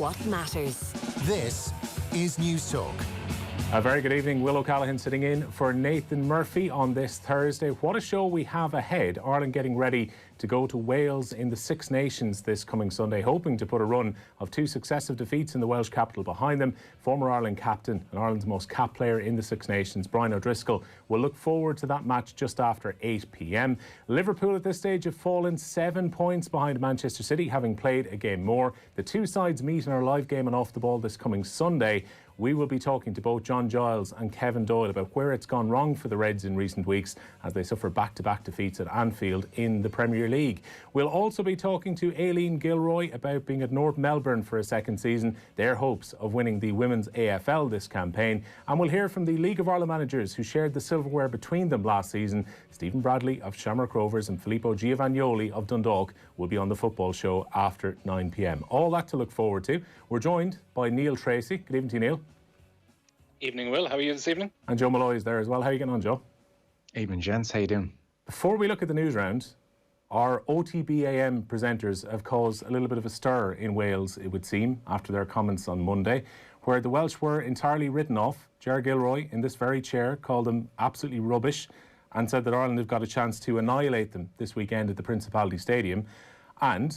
what matters. This is News Talk. A very good evening. Will O'Callaghan sitting in for Nathan Murphy on this Thursday. What a show we have ahead. Ireland getting ready to go to Wales in the Six Nations this coming Sunday, hoping to put a run of 2 successive defeats in the Welsh capital behind them. Former Ireland captain and Ireland's most capped player in the Six Nations, Brian O'Driscoll, will look forward to that match just after 8 p.m. Liverpool at this stage have fallen 7 points behind Manchester City, having played a game more. The two sides meet in our live game and off the ball this coming Sunday. We will be talking to both John Giles and Kevin Doyle about where it's gone wrong for the Reds in recent weeks as they suffer back-to-back defeats at Anfield in the Premier League. We'll also be talking to Aileen Gilroy about being at North Melbourne for a second season, their hopes of winning the Women's AFL this campaign. And we'll hear from the League of Ireland managers who shared the silverware between them last season. Stephen Bradley of Shamrock Rovers and Filippo Giovannioli of Dundalk will be on the football show after 9 p.m. All that to look forward to. We're joined by Neil Tracy. Good evening to you, Neil. Evening, Will. How are you this evening? And Joe Malloy is there as well. How are you getting on, Joe? Evening, gents. How you doing? Before we look at the news round, our OTB AM presenters have caused a little bit of a stir in Wales, it would seem, after their comments on Monday, where the Welsh were entirely written off. Ger Gilroy, in this very chair, called them absolutely rubbish and said that Ireland have got a chance to annihilate them this weekend at the Principality Stadium. And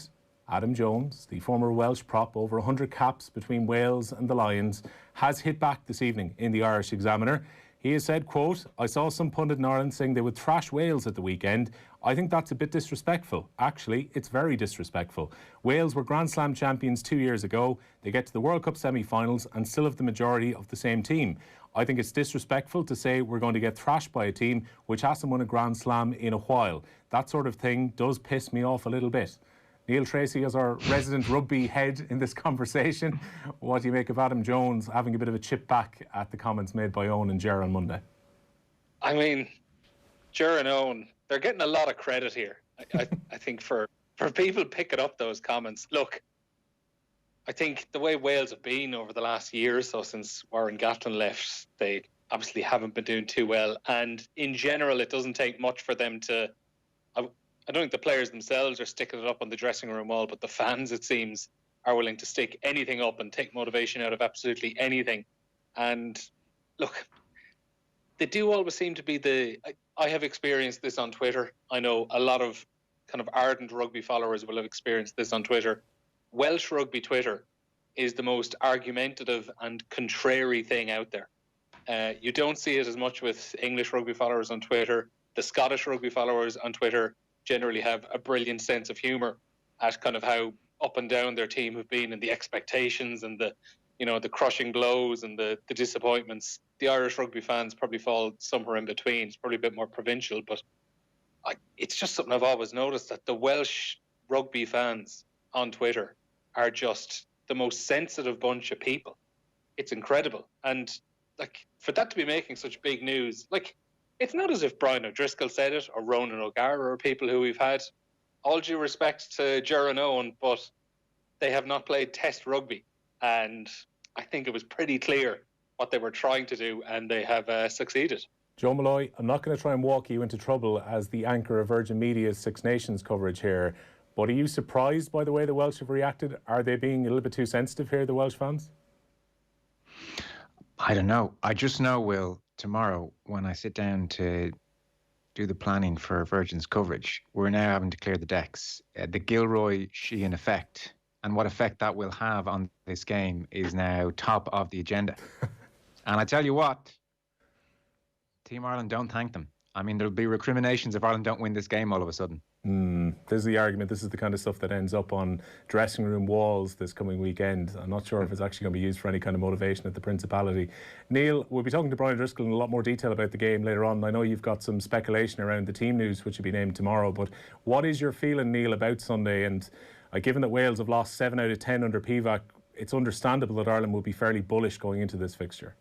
Adam Jones, the former Welsh prop, over 100 caps between Wales and the Lions, has hit back this evening in the Irish Examiner. He has said, quote, "I saw some pundit in Ireland saying they would thrash Wales at the weekend. I think that's a bit disrespectful. Actually, it's very disrespectful. Wales were Grand Slam champions 2 years ago. They get to the World Cup semi-finals and still have the majority of the same team. I think it's disrespectful to say we're going to get thrashed by a team which hasn't won a Grand Slam in a while. That sort of thing does piss me off a little bit." Neil Tracy, as our resident rugby head in this conversation, what do you make of Adam Jones having a bit of a chip back at the comments made by Owen and Ger on Monday? I mean, Ger and Owen, they're getting a lot of credit here. I think for people picking up those comments. Look, I think the way Wales have been over the last year or so since Warren Gatland left, they obviously haven't been doing too well. And in general, it doesn't take much for them to... I don't think the players themselves are sticking it up on the dressing room wall, but the fans, it seems, are willing to stick anything up and take motivation out of absolutely anything. And look, they do always seem to be I have experienced this on Twitter. I know a lot of kind of ardent rugby followers will have experienced this on Twitter. Welsh rugby Twitter is the most argumentative and contrary thing out there. You don't see it as much with English rugby followers on Twitter. The Scottish rugby followers on Twitter generally have a brilliant sense of humour at kind of how up and down their team have been and the expectations and the crushing blows and the disappointments. The Irish rugby fans probably fall somewhere in between. It's probably a bit more provincial, but it's just something I've always noticed, that the Welsh rugby fans on Twitter are just the most sensitive bunch of people. It's incredible. And for that to be making such big news, it's not as if Brian O'Driscoll said it or Ronan O'Gara or people who we've had. All due respect to Ger and Owen, but they have not played test rugby. And I think it was pretty clear what they were trying to do, and they have succeeded. Joe Malloy, I'm not going to try and walk you into trouble as the anchor of Virgin Media's Six Nations coverage here, but are you surprised by the way the Welsh have reacted? Are they being a little bit too sensitive here, the Welsh fans? I don't know. I just know, Will, tomorrow when I sit down to do the planning for Virgin's coverage, we're now having to clear the decks. The Gilroy-Sheehan effect and what effect that will have on this game is now top of the agenda. And I tell you what, Team Ireland, don't thank them. I mean, there'll be recriminations if Ireland don't win this game all of a sudden. This is the argument. This is the kind of stuff that ends up on dressing room walls this coming weekend. I'm not sure if it's actually going to be used for any kind of motivation at the Principality. Neil, we'll be talking to Brian Driscoll in a lot more detail about the game later on. I know you've got some speculation around the team news, which will be named tomorrow, but what is your feeling, Neil, about Sunday? And given that Wales have lost 7 out of 10 under Pivac, it's understandable that Ireland will be fairly bullish going into this fixture.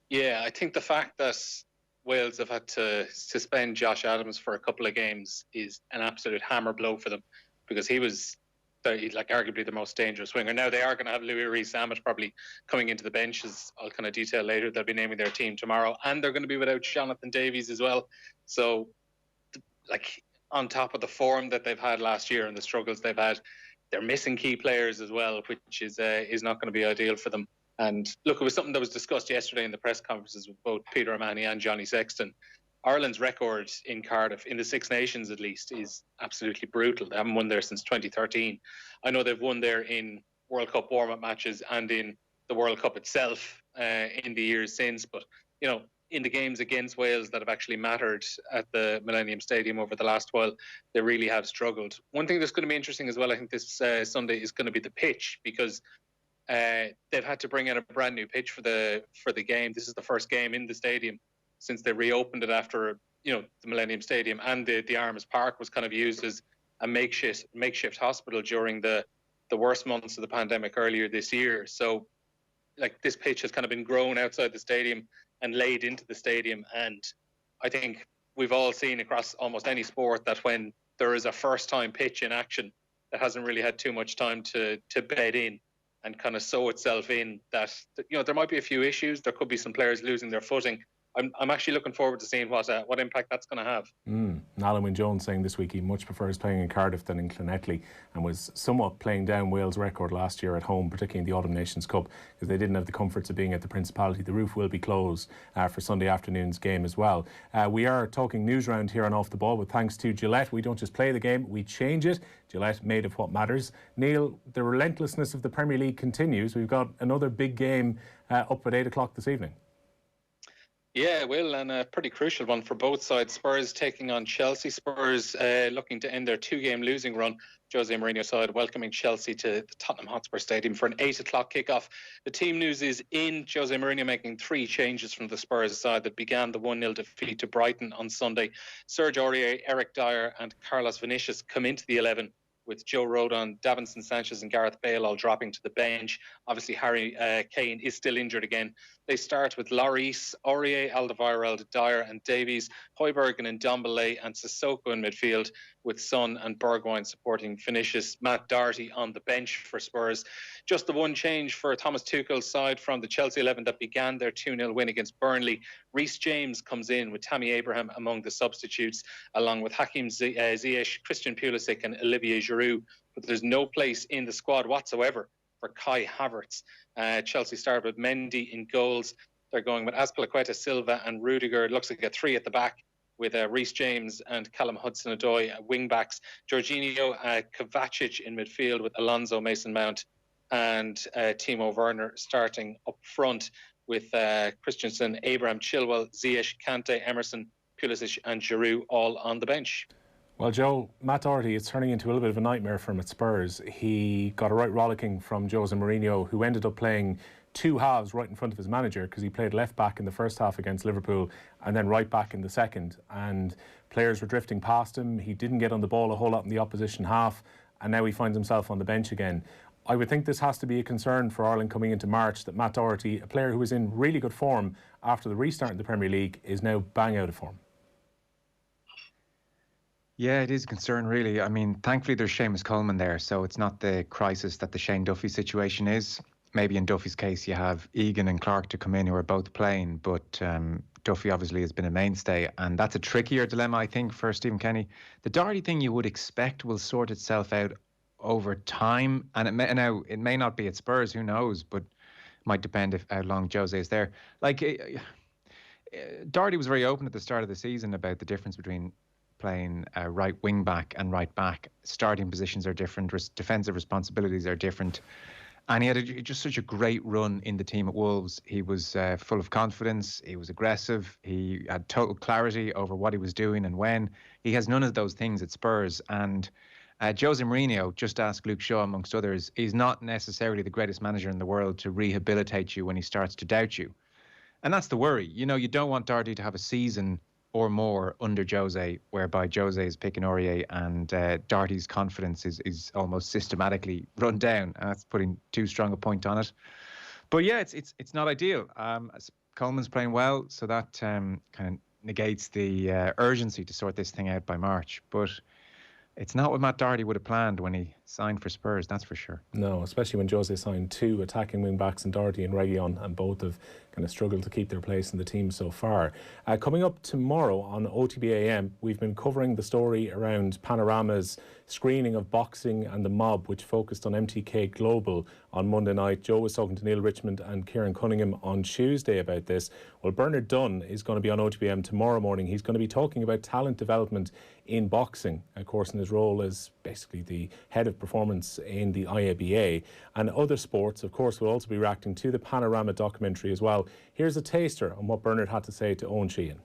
Yeah, I think the fact that Wales have had to suspend Josh Adams for a couple of games is an absolute hammer blow for them, because he was arguably the most dangerous winger. Now they are going to have Louis Rees-Zammit probably coming into the bench, as I'll kind of detail later. They'll be naming their team tomorrow, and they're going to be without Jonathan Davies as well. So on top of the form that they've had last year and the struggles they've had, They're missing key players as well, which is not going to be ideal for them. And look, it was something that was discussed yesterday in the press conferences with both Peter O'Mahony and Johnny Sexton. Ireland's record in Cardiff, in the Six Nations at least, is absolutely brutal. They haven't won there since 2013. I know they've won there in World Cup warm-up matches and in the World Cup itself in the years since. But, you know, in the games against Wales that have actually mattered at the Millennium Stadium over the last while, they really have struggled. One thing that's going to be interesting as well, I think, this Sunday is going to be the pitch, because they've had to bring in a brand new pitch for the game. This is the first game in the stadium since they reopened it after, you know, the Millennium Stadium and the Arms Park was kind of used as a makeshift hospital during the worst months of the pandemic earlier this year. So, like, this pitch has kind of been grown outside the stadium and laid into the stadium. And I think we've all seen across almost any sport that when there is a first-time pitch in action that hasn't really had too much time to bed in and kind of sew itself in, that, you know, there might be a few issues. There could be some players losing their footing. I'm actually looking forward to seeing what impact that's going to have. Alan Wynne-Jones saying this week he much prefers playing in Cardiff than in Clonettley, and was somewhat playing down Wales' record last year at home, particularly in the Autumn Nations Cup, because they didn't have the comforts of being at the Principality. The roof will be closed for Sunday afternoon's game as well. We are talking news round here on Off the Ball, but thanks to Gillette, we don't just play the game, we change it. Gillette, made of what matters. Neil, the relentlessness of the Premier League continues. We've got another big game up at 8 o'clock this evening. Yeah, it will, and a pretty crucial one for both sides. Spurs taking on Chelsea. Spurs looking to end their 2-game losing run. José Mourinho side welcoming Chelsea to the Tottenham Hotspur Stadium for an 8 o'clock kickoff. The team news is in. José Mourinho making 3 changes from the Spurs side that began the 1-0 defeat to Brighton on Sunday. Serge Aurier, Eric Dyer and Carlos Vinicius come into the 11, with Joe Rodon, Davinson Sanchez and Gareth Bale all dropping to the bench. Obviously, Harry Kane is still injured again. They start with Lloris, Aurier, Alderweireld, Dyer and Davies, Højbjerg and Ndombele and Sissoko in midfield, with Son and Bergwijn supporting Vinicius. Matt Doherty on the bench for Spurs. Just the one change for Thomas Tuchel's side from the Chelsea 11 that began their 2-0 win against Burnley. Reece James comes in with Tammy Abraham among the substitutes, along with Hakim Ziyech, Christian Pulisic and Olivier Giroud. But there's no place in the squad whatsoever for Kai Havertz. Chelsea start with Mendy in goals. They're going with Azpilicueta, Silva and Rudiger. It looks like a 3 at the back, with Reece James and Callum Hudson-Odoi wing backs. Jorginho, Kovacic in midfield, with Alonso, Mason Mount and Timo Werner starting up front, with Christensen, Abraham, Chilwell, Ziyech, Kante, Emerson, Pulisic and Giroud all on the bench. Well, Joe, Matt Doherty, it's turning into a little bit of a nightmare for him at Spurs. He got a right rollicking from José Mourinho, who ended up playing 2 halves right in front of his manager, because he played left back in the first half against Liverpool and then right back in the second, and players were drifting past him. He didn't get on the ball a whole lot in the opposition half, and now he finds himself on the bench again. I would think this has to be a concern for Ireland coming into March, that Matt Doherty, a player who was in really good form after the restart in the Premier League, is now bang out of form. Yeah, it is a concern, really. I mean, thankfully there's Seamus Coleman there, so it's not the crisis that the Shane Duffy situation is. Maybe in Duffy's case you have Egan and Clark to come in, who are both playing, but Duffy obviously has been a mainstay, and that's a trickier dilemma, I think, for Stephen Kenny. The Doherty thing you would expect will sort itself out over time, and it may not be at Spurs, who knows, but it might depend how long Jose is there. Like, Doherty was very open at the start of the season about the difference between playing right wing back and right back. Starting positions are different, defensive responsibilities are different, and he had just such a great run in the team at Wolves. He was full of confidence, he was aggressive, he had total clarity over what he was doing and when. He has none of those things at Spurs, and José Mourinho, just ask Luke Shaw amongst others, he's not necessarily the greatest manager in the world to rehabilitate you when he starts to doubt you. And that's the worry. You know, you don't want Doherty to have a season or more under Jose, whereby Jose is picking Aurier and Doherty's confidence is almost systematically run down. That's putting too strong a point on it. But yeah, it's not ideal. Coleman's playing well, so that kind of negates the urgency to sort this thing out by March. But it's not what Matt Doherty would have planned when he sign for Spurs, that's for sure. No, especially when José signed 2 attacking wing-backs in Doherty and Reguilón, and both have kind of struggled to keep their place in the team so far. Coming up tomorrow on OTB AM, we've been covering the story around Panorama's screening of boxing and the mob, which focused on MTK Global on Monday night. Joe was talking to Neil Richmond and Kieran Cunningham on Tuesday about this. Well, Bernard Dunn is going to be on OTBM tomorrow morning. He's going to be talking about talent development in boxing, of course, in his role as basically the head of performance in the IABA, and other sports. Of course, we'll also be reacting to the Panorama documentary as well. Here's a taster on what Bernard had to say to Owen Sheehan.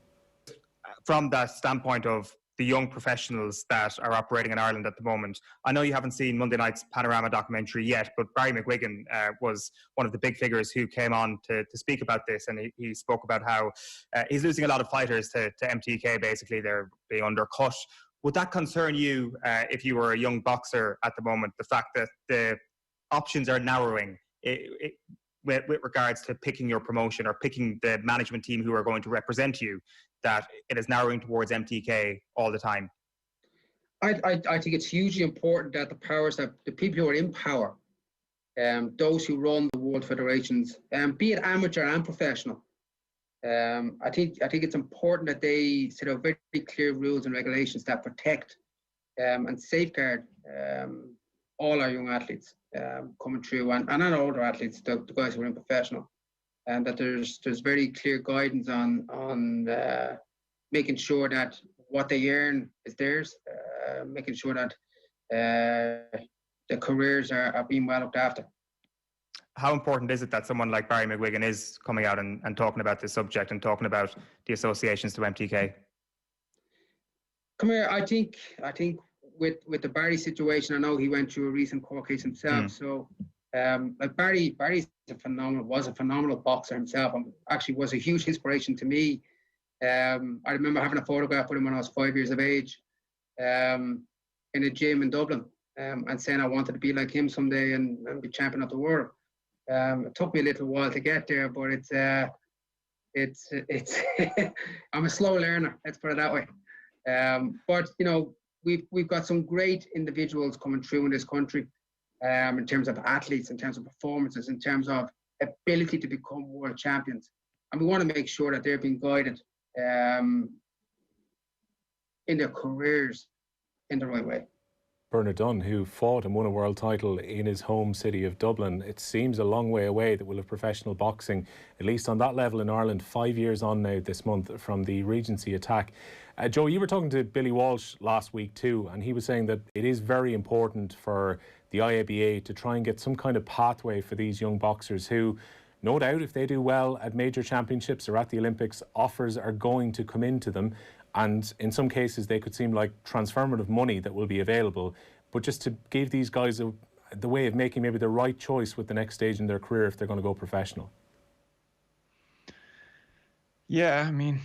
From the standpoint of the young professionals that are operating in Ireland at the moment, I know you haven't seen Monday night's Panorama documentary yet, but Barry McGuigan was one of the big figures who came on to speak about this, and he spoke about how he's losing a lot of fighters to MTK. Basically, they're being undercut. Would that concern you if you were a young boxer at the moment, the fact that the options are narrowing with regards to picking your promotion or picking the management team who are going to represent you, that it is narrowing towards MTK all the time? I think it's hugely important that the powers, that the people who are in power, those who run the world federations, be it amateur and professional, I think it's important that they set out very clear rules and regulations that protect and safeguard all our young athletes coming through, and our older athletes, the guys who are in professional, and that there's very clear guidance on making sure that what they earn is theirs, making sure that their careers are being well looked after. How important is it that someone like Barry McGuigan is coming out and talking about this subject and talking about the associations to MTK? Come here, I think with the Barry situation, I know he went through a recent court case himself. So, like Barry's was a phenomenal boxer himself, and actually was a huge inspiration to me. I remember having a photograph with him when I was 5 years of age, in a gym in Dublin, and saying I wanted to be like him someday and be champion of the world. It took me a little while to get there, but it's I'm a slow learner. Let's put it that way. But you know, we've got some great individuals coming through in this country, in terms of athletes, in terms of performances, in terms of ability to become world champions, and we want to make sure that they're being guided in their careers in the right way. Bernard Dunn, who fought and won a world title in his home city of Dublin. It seems a long way away that we'll have professional boxing, at least on that level in Ireland, 5 years on now this month from the Regency attack. Joe, you were talking to Billy Walsh last week too, and he was saying that it is very important for the IABA to try and get some kind of pathway for these young boxers who, no doubt, if they do well at major championships or at the Olympics, offers are going to come into them. And in some cases, they could seem like transformative money that will be available. But just to give these guys the way of making maybe the right choice with the next stage in their career if they're going to go professional. Yeah, I mean,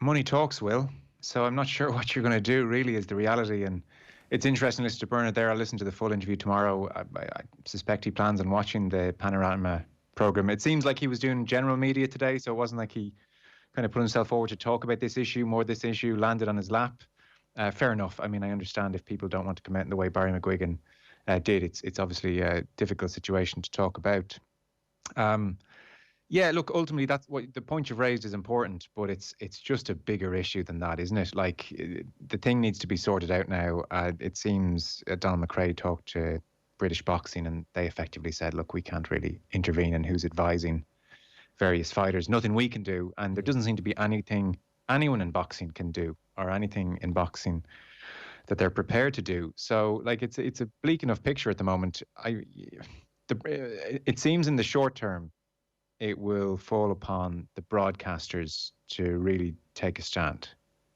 money talks, Will. So I'm not sure what you're going to do, really, is the reality. And it's interesting listening to Bernard there. I'll listen to the full interview tomorrow. I suspect he plans on watching the Panorama programme. It seems like he was doing general media today, so it wasn't like he kind of put himself forward to talk about this issue. This issue landed on his lap. Fair enough. I mean, I understand if people don't want to comment in the way Barry McGuigan did. It's obviously a difficult situation to talk about. Yeah, look, ultimately, that's what the point you've raised is important, but it's just a bigger issue than that, isn't it? Like, the thing needs to be sorted out now. It seems Donald McRae talked to British boxing, and they effectively said, look, we can't really intervene in who's advising various fighters. Nothing we can do, and there doesn't seem to be anything anyone in boxing can do, or anything in boxing that they're prepared to do. So, like, it's a bleak enough picture at the moment. It seems in the short term, it will fall upon the broadcasters to really take a stand,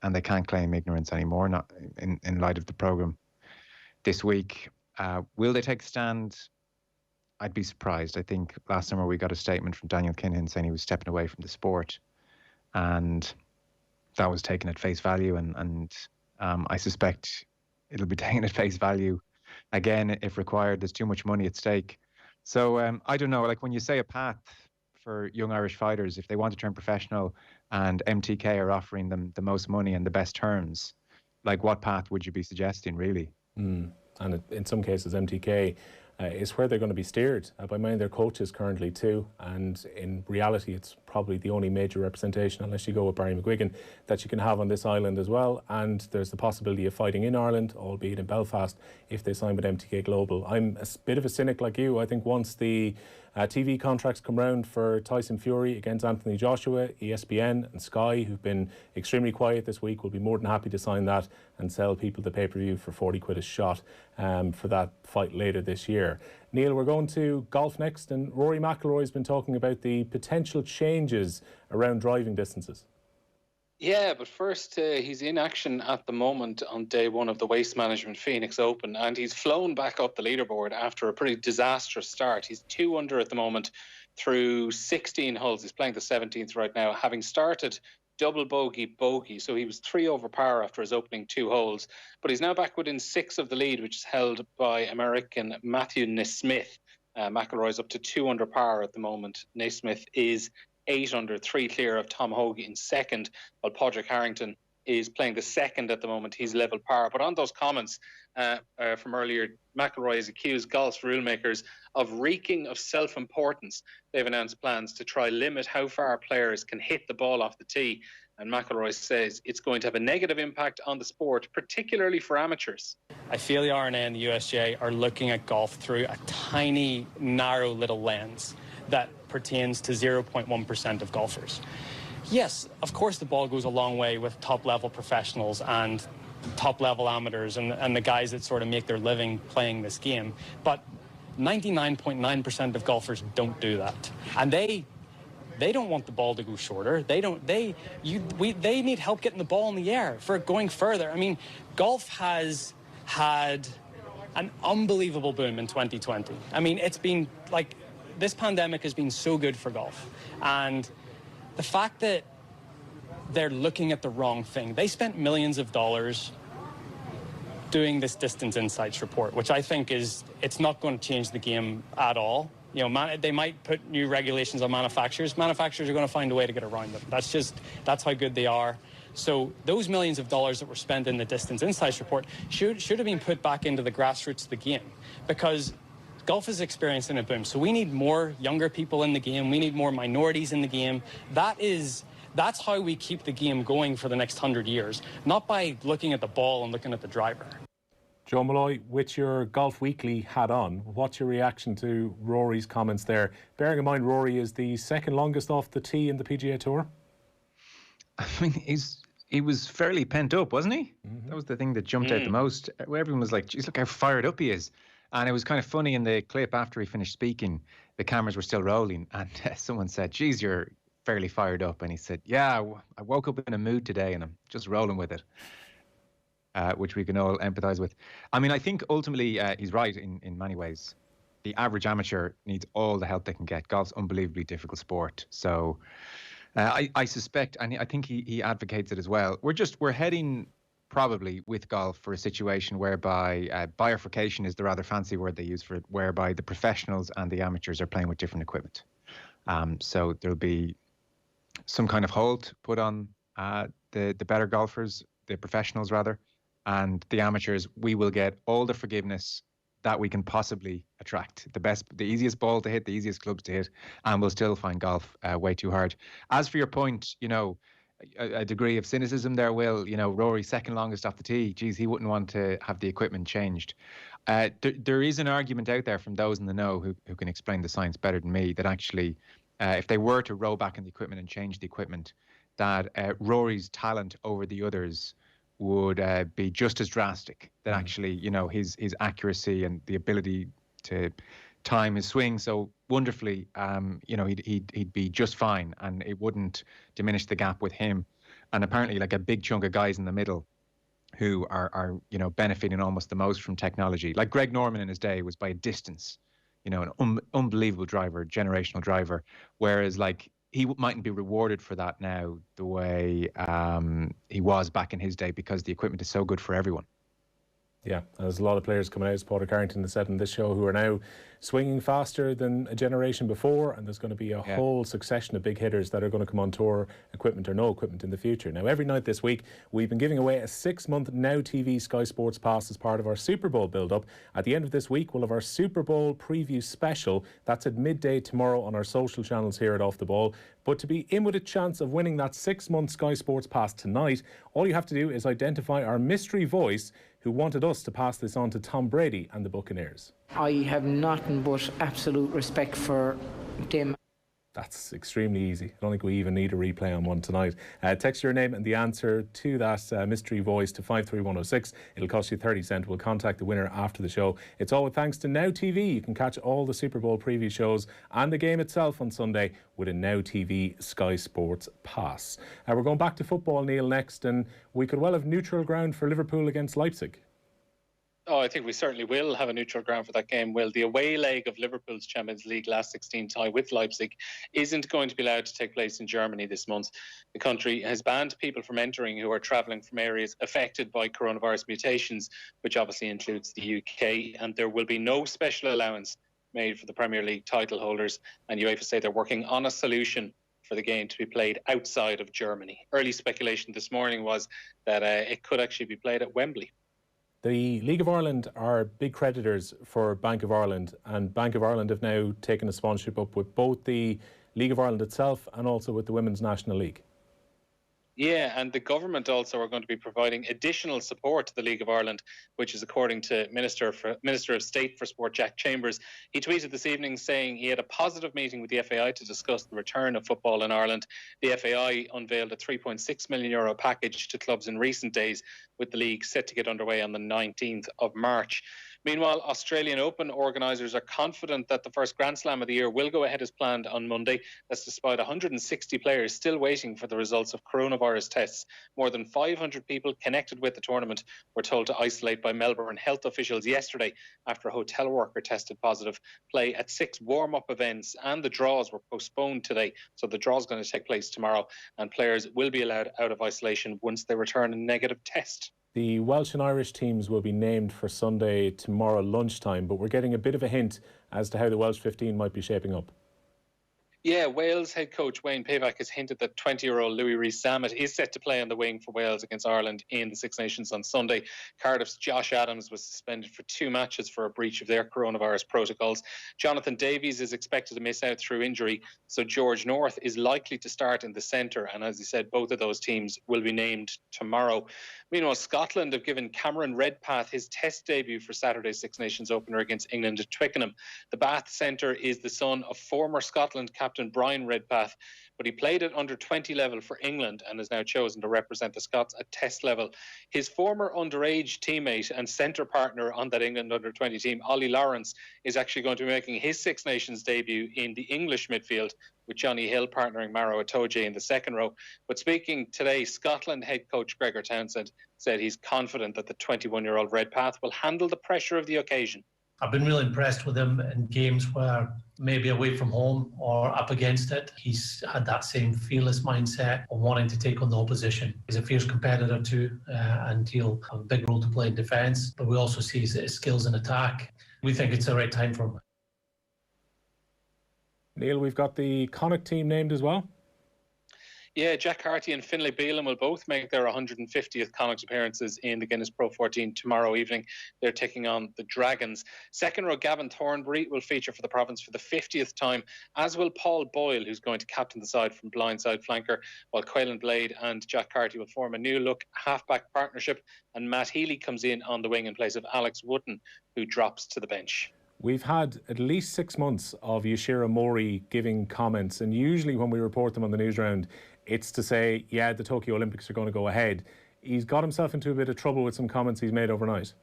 and they can't claim ignorance anymore. Not in light of the program this week. Will they take a stand? I'd be surprised. I think last summer we got a statement from Daniel Kinahan saying he was stepping away from the sport, and that was taken at face value. And I suspect it'll be taken at face value again if required. There's too much money at stake. So I don't know. Like, when you say a path for young Irish fighters, if they want to turn professional and MTK are offering them the most money and the best terms, like, what path would you be suggesting, really? and in some cases MTK, is where they're going to be steered by many of their coaches currently too. And in reality, it's probably the only major representation, unless you go with Barry McGuigan, that you can have on this island as well. And there's the possibility of fighting in Ireland, albeit in Belfast, if they sign with MTK Global. I'm a bit of a cynic like you. I think once the TV contracts come round for Tyson Fury against Anthony Joshua, ESPN and Sky, who've been extremely quiet this week, will be more than happy to sign that and sell people the pay-per-view for 40 quid a shot for that fight later this year. Neil, we're going to golf next, and Rory McIlroy has been talking about the potential changes around driving distances. Yeah, but first, he's in action at the moment on day one of the Waste Management Phoenix Open, and he's flown back up the leaderboard after a pretty disastrous start. He's 2 under at the moment through 16 holes. He's playing the 17th right now, having started double bogey, so he was 3 over par after his opening 2 holes. But he's now back within 6 of the lead, which is held by American Matthew Naismith. McIlroy's up to 2 under par at the moment. Naismith is 8 under, 3 clear of Tom Hoge in second, while Padraig Harrington is playing the second at the moment. He's level par. But on those comments from earlier, McIlroy has accused golf's rulemakers of reeking of self-importance. They've announced plans to try limit how far players can hit the ball off the tee. And McIlroy says it's going to have a negative impact on the sport, particularly for amateurs. I feel the R&A and the USGA are looking at golf through a tiny, narrow little lens that pertains to 0.1% of golfers. Yes, of course the ball goes a long way with top-level professionals and top-level amateurs and the guys that sort of make their living playing this game. But 99.9% of golfers don't do that. And they don't want the ball to go shorter. They need help getting the ball in the air for going further. I mean, golf has had an unbelievable boom in 2020. I mean, it's been like, this pandemic has been so good for golf. And the fact that they're looking at the wrong thing, they spent millions of dollars doing this distance insights report, which I think it's not going to change the game at all. You know, they might put new regulations on manufacturers. Manufacturers are going to find a way to get around them. That's how good they are. So those millions of dollars that were spent in the distance insights report should have been put back into the grassroots of the game, because golf is experiencing a boom. So we need more younger people in the game. We need more minorities in the game. That's how we keep the game going for the next 100 years, not by looking at the ball and looking at the driver. Joe Malloy, with your Golf Weekly hat on, what's your reaction to Rory's comments there? Bearing in mind Rory is the second longest off the tee in the PGA Tour. I mean, he was fairly pent up, wasn't he? Mm-hmm. That was the thing that jumped out the most. Everyone was like, geez, look how fired up he is. And it was kind of funny in the clip after he finished speaking, the cameras were still rolling, and someone said, geez, you're fairly fired up. And he said, yeah, I woke up in a mood today and I'm just rolling with it, which we can all empathise with. I mean, I think ultimately he's right in many ways. The average amateur needs all the help they can get. Golf's unbelievably difficult sport. So I suspect, and I think he advocates it as well, we're heading probably with golf for a situation whereby bifurcation is the rather fancy word they use for it, whereby the professionals and the amateurs are playing with different equipment. So there'll be some kind of hold put on the better golfers, the professionals rather, and the amateurs. We will get all the forgiveness that we can possibly attract. The easiest ball to hit, the easiest clubs to hit, and we'll still find golf way too hard. As for your point, you know, a degree of cynicism there, Will. You know, Rory, second longest off the tee. Geez, he wouldn't want to have the equipment changed. There is an argument out there from those in the know who can explain the science better than me that actually, if they were to roll back in the equipment and change the equipment, that Rory's talent over the others would be just as drastic. That actually, you know, his accuracy and the ability to time his swing so wonderfully, you know, he'd be just fine, and it wouldn't diminish the gap with him. And apparently, like, a big chunk of guys in the middle who are you know, benefiting almost the most from technology. Like Greg Norman in his day was by a distance, you know, an unbelievable driver, generational driver. Whereas, like, he mightn't be rewarded for that now the way he was back in his day, because the equipment is so good for everyone. Yeah, there's a lot of players coming out, as Paul Carrington has said in this show, who are now swinging faster than a generation before, and there's going to be a whole succession of big hitters that are going to come on tour, equipment or no equipment, in the future. Now, every night this week, we've been giving away a 6-month Now TV Sky Sports pass as part of our Super Bowl build-up. At the end of this week, we'll have our Super Bowl preview special. That's at midday tomorrow on our social channels here at Off the Ball. But to be in with a chance of winning that 6-month Sky Sports pass tonight, all you have to do is identify our mystery voice who wanted us to pass this on to Tom Brady and the Buccaneers. I have nothing but absolute respect for them. That's extremely easy. I don't think we even need a replay on one tonight. Text your name and the answer to that mystery voice to 53106. It'll cost you 30 cents. We'll contact the winner after the show. It's all with thanks to Now TV. You can catch all the Super Bowl preview shows and the game itself on Sunday with a Now TV Sky Sports pass. We're going back to football, Neil, next, and we could well have neutral ground for Liverpool against Leipzig. Oh, I think we certainly will have a neutral ground for that game. Well, the away leg of Liverpool's Champions League last 16 tie with Leipzig isn't going to be allowed to take place in Germany this month. The country has banned people from entering who are travelling from areas affected by coronavirus mutations, which obviously includes the UK, and there will be no special allowance made for the Premier League title holders. And UEFA say they're working on a solution for the game to be played outside of Germany. Early speculation this morning was that it could actually be played at Wembley. The League of Ireland are big creditors for Bank of Ireland, and Bank of Ireland have now taken a sponsorship up with both the League of Ireland itself and also with the Women's National League. Yeah, and the government also are going to be providing additional support to the League of Ireland, which is according to Minister of State for Sport Jack Chambers. He tweeted this evening saying he had a positive meeting with the FAI to discuss the return of football in Ireland. The FAI unveiled a €3.6 million package to clubs in recent days, with the league set to get underway on the 19th of March. Meanwhile, Australian Open organisers are confident that the first Grand Slam of the year will go ahead as planned on Monday. That's despite 160 players still waiting for the results of coronavirus tests. More than 500 people connected with the tournament were told to isolate by Melbourne health officials yesterday after a hotel worker tested positive. Play at 6 warm-up events and the draws were postponed today. So the draw is going to take place tomorrow, and players will be allowed out of isolation once they return a negative test. The Welsh and Irish teams will be named for Sunday tomorrow lunchtime, but we're getting a bit of a hint as to how the Welsh 15 might be shaping up. Yeah, Wales head coach Wayne Payback has hinted that 20-year-old Louis Rees-Zammit is set to play on the wing for Wales against Ireland in the Six Nations on Sunday. Cardiff's Josh Adams was suspended for 2 matches for a breach of their coronavirus protocols. Jonathan Davies is expected to miss out through injury, so George North is likely to start in the centre. And as he said, both of those teams will be named tomorrow. Meanwhile, Scotland have given Cameron Redpath his test debut for Saturday's Six Nations opener against England at Twickenham. The Bath centre is the son of former Scotland captain Brian Redpath, but he played at under 20 level for England and has now chosen to represent the Scots at test level. His former underage teammate and centre partner on that England under 20 team, Ollie Lawrence, is actually going to be making his Six Nations debut in the English midfield, with Johnny Hill partnering Maro Itoje in the second row. But speaking today, Scotland head coach Gregor Townsend said he's confident that the 21-year-old Redpath will handle the pressure of the occasion. I've been really impressed with him in games where maybe away from home or up against it, he's had that same fearless mindset of wanting to take on the opposition. He's a fierce competitor too, and he'll have a big role to play in defence, but we also see his skills in attack. We think it's the right time for him. Neil, we've got the Connacht team named as well. Yeah, Jack Harty and Finlay Bealham will both make their 150th Connacht appearances in the Guinness Pro 14 tomorrow evening. They're taking on the Dragons. Second row Gavin Thornbury will feature for the province for the 50th time, as will Paul Boyle, who's going to captain the side from blindside flanker, while Quaylen Blade and Jack Harty will form a new-look half-back partnership, and Matt Healy comes in on the wing in place of Alex Wootton, who drops to the bench. We've had at least 6 months of Yoshiro Mori giving comments, and usually when we report them on the newsround, it's to say, yeah, the Tokyo Olympics are going to go ahead. He's got himself into a bit of trouble with some comments he's made overnight.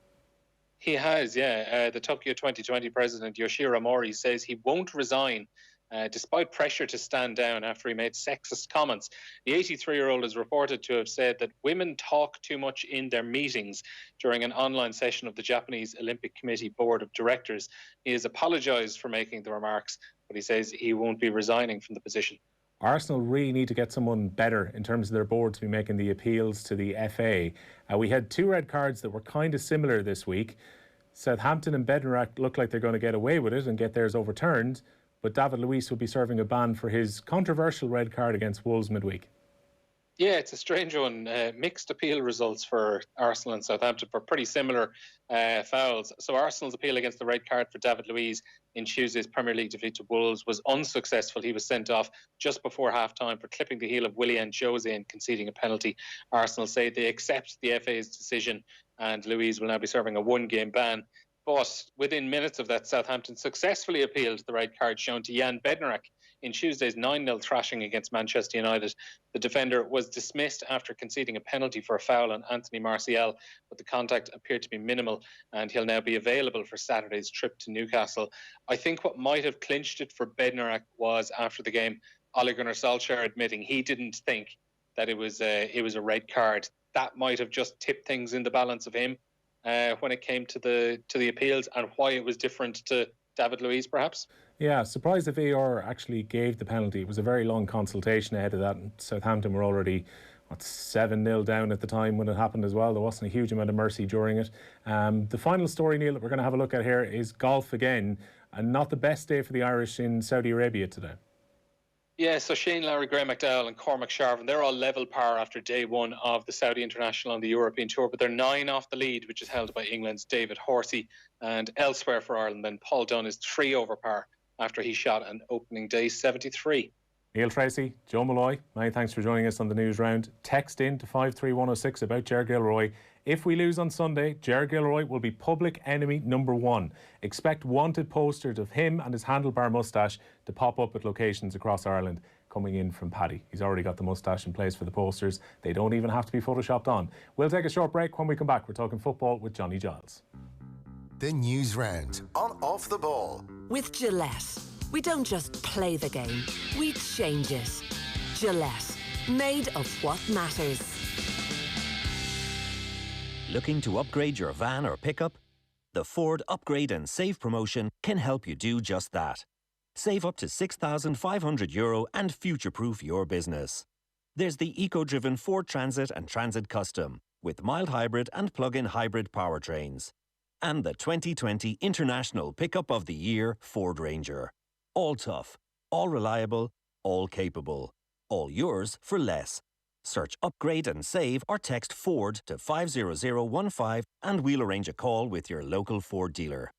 He has, yeah. The Tokyo 2020 president, Yoshiro Mori, says he won't resign despite pressure to stand down after he made sexist comments. The 83-year-old is reported to have said that women talk too much in their meetings during an online session of the Japanese Olympic Committee Board of Directors. He has apologised for making the remarks, but he says he won't be resigning from the position. Arsenal really need to get someone better in terms of their board to be making the appeals to the FA. We had 2 red cards that were kind of similar this week. Southampton and Bednarak look like they're going to get away with it and get theirs overturned, but David Luiz will be serving a ban for his controversial red card against Wolves midweek. Yeah, it's a strange one. Mixed appeal results for Arsenal and Southampton for pretty similar fouls. So Arsenal's appeal against the red card for David Luiz in Tuesday's Premier League defeat to Wolves was unsuccessful. He was sent off just before half-time for clipping the heel of Willian José and conceding a penalty. Arsenal say they accept the FA's decision and Luiz will now be serving a 1-game ban. But within minutes of that, Southampton successfully appealed the red card shown to Jan Bednarak in Tuesday's 9-0 thrashing against Manchester United. The defender was dismissed after conceding a penalty for a foul on Anthony Martial, but the contact appeared to be minimal and he'll now be available for Saturday's trip to Newcastle. I think what might have clinched it for Bednarak was, after the game, Ole Gunnar Solskjaer admitting he didn't think that it was a red card. That might have just tipped things in the balance of him when it came to the appeals, and why it was different to David Luiz, perhaps. Yeah, surprised if AR actually gave the penalty. It was a very long consultation ahead of that, and Southampton were already 7-0 down at the time when it happened as well. There wasn't a huge amount of mercy during it. The final story, Neil, that we're going to have a look at here is golf again, and not the best day for the Irish in Saudi Arabia today. Yeah, so Shane Lowry, Graham McDowell and Cormac Sharvin, they're all level par after day 1 of the Saudi International on the European Tour, but they're 9 off the lead, which is held by England's David Horsey. And elsewhere for Ireland, then Paul Dunne is 3 over par after he shot an opening day 73. Neil Tracy, Joe Malloy, many thanks for joining us on the news round. Text in to 53106 about Ger Gilroy. If we lose on Sunday, Ger Gilroy will be public enemy number 1. Expect wanted posters of him and his handlebar moustache to pop up at locations across Ireland. Coming in from Paddy. He's already got the moustache in place for the posters. They don't even have to be photoshopped on. We'll take a short break. When we come back, we're talking football with Johnny Giles. The news round on Off the Ball. With Gillette, we don't just play the game, we change it. Gillette, made of what matters. Looking to upgrade your van or pickup? The Ford Upgrade and Save promotion can help you do just that. Save up to €6,500 and future-proof your business. There's the eco-driven Ford Transit and Transit Custom with mild hybrid and plug-in hybrid powertrains. And the 2020 International Pickup of the Year Ford Ranger. All tough, all reliable, all capable. All yours for less. Search Upgrade and Save or text Ford to 50015 and we'll arrange a call with your local Ford dealer.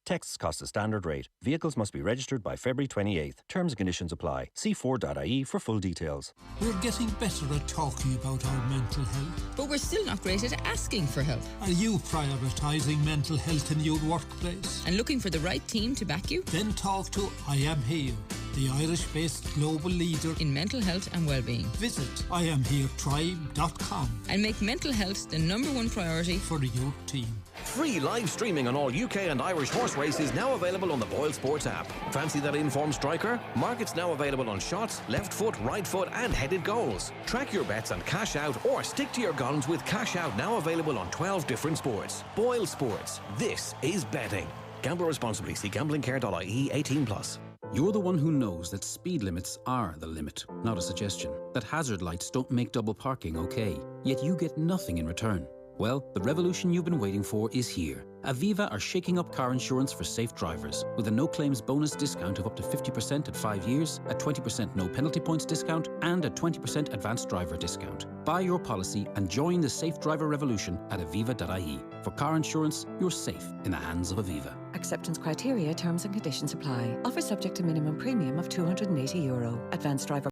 Texts cost a standard rate. Vehicles must be registered by February 28th. Terms and conditions apply. See Ford.ie for full details. We're getting better at talking about our mental health. But we're still not great at asking for help. Are you prioritising mental health in your workplace? And looking for the right team to back you? Then talk to I Am Here, the Irish-based global leader in mental health and well-being. Visit IamHereTribe.com and make mental health the #1 priority for your team. Free live streaming on all UK and Irish horse races now available on the Boyle Sports app. Fancy that informed striker? Markets now available on shots, left foot, right foot and headed goals. Track your bets and cash out, or stick to your guns with cash out now available on 12 different sports. Boyle Sports. This is betting. Gamble responsibly. See gamblingcare.ie 18+. You're the one who knows that speed limits are the limit, not a suggestion. That hazard lights don't make double parking okay, yet you get nothing in return. Well, the revolution you've been waiting for is here. Aviva are shaking up car insurance for safe drivers with a no-claims bonus discount of up to 50% at 5 years, a 20% no penalty points discount, and a 20% advanced driver discount. Buy your policy and join the safe driver revolution at aviva.ie. For car insurance, you're safe in the hands of Aviva. Acceptance criteria, terms and conditions apply. Offer subject to minimum premium of €280. Advanced driver